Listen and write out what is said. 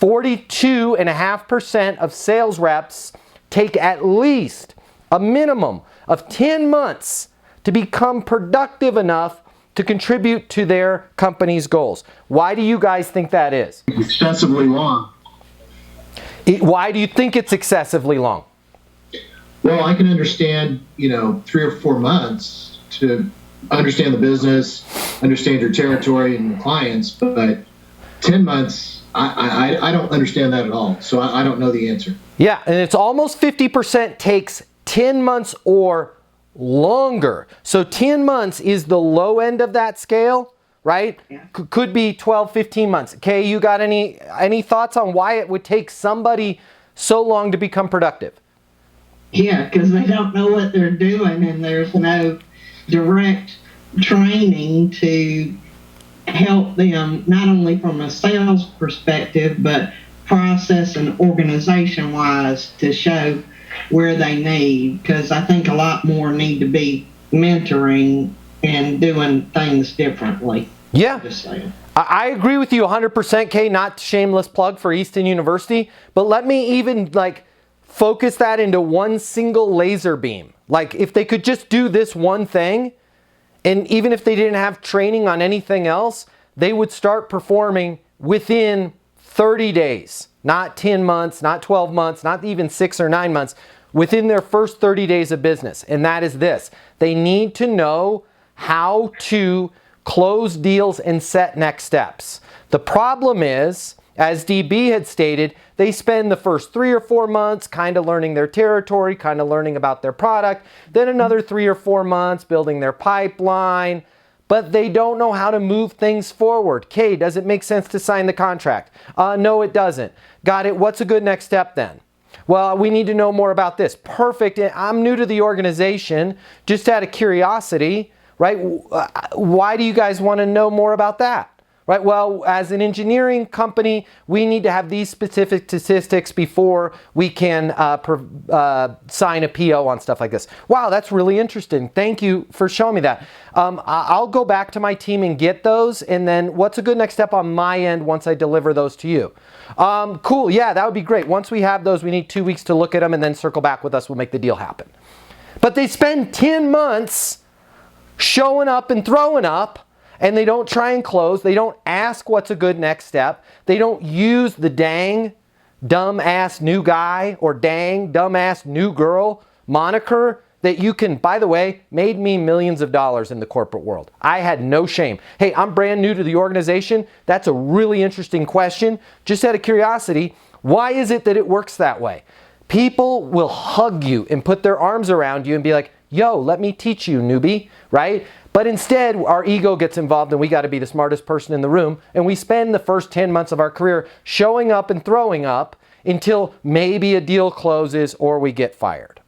42.5% of sales reps take at least a minimum of 10 months to become productive enough to contribute to their company's goals. Why do you guys think that is? Excessively long. Why do you think it's excessively long? Well, I can understand, 3 or 4 months to understand the business, understand your territory and your clients, but 10 months, I don't understand that at all. So I don't know the answer. Yeah, and it's almost 50% takes 10 months or longer. So 10 months is the low end of that scale, right? Yeah. Could be 12, 15 months. Kay, you got any thoughts on why it would take somebody so long to become productive? Yeah, because they don't know what they're doing, and there's no direct training to help them, not only from a sales perspective, but process and organization wise to show where they need. Because I think a lot more need to be mentoring and doing things differently. Yeah. Just saying. I agree with you 100%, Kay. Not shameless plug for Easton University, but let me even focus that into one single laser beam. Like if they could just do this one thing, and even if they didn't have training on anything else, they would start performing within 30 days, not 10 months, not 12 months, not even 6 or 9 months, within their first 30 days of business. And that is this: they need to know how to close deals and set next steps. The problem is, as DB had stated, they spend the first 3 or 4 months kind of learning their territory, kind of learning about their product, then another 3 or 4 months building their pipeline, but they don't know how to move things forward. Kay, does it make sense to sign the contract? No, it doesn't. Got it. What's a good next step then? Well, we need to know more about this. Perfect. I'm new to the organization, just out of curiosity, right? Why do you guys want to know more about that? Right? Well, as an engineering company, we need to have these specific statistics before we can sign a PO on stuff like this. Wow, that's really interesting. Thank you for showing me that. I'll go back to my team and get those. And then what's a good next step on my end once I deliver those to you? Cool. Yeah, that would be great. Once we have those, we need 2 weeks to look at them and then circle back with us. We'll make the deal happen. But they spend 10 months showing up and throwing up, and they don't try and close. They don't ask what's a good next step. They don't use the dang, dumb-ass new guy or dang, dumb-ass new girl moniker that you can, by the way, made me millions of dollars in the corporate world. I had no shame. Hey, I'm brand new to the organization. That's a really interesting question. Just out of curiosity, why is it that it works that way? People will hug you and put their arms around you and be like, yo, let me teach you, newbie, right? But instead, our ego gets involved and we got to be the smartest person in the room. And we spend the first 10 months of our career showing up and throwing up until maybe a deal closes or we get fired.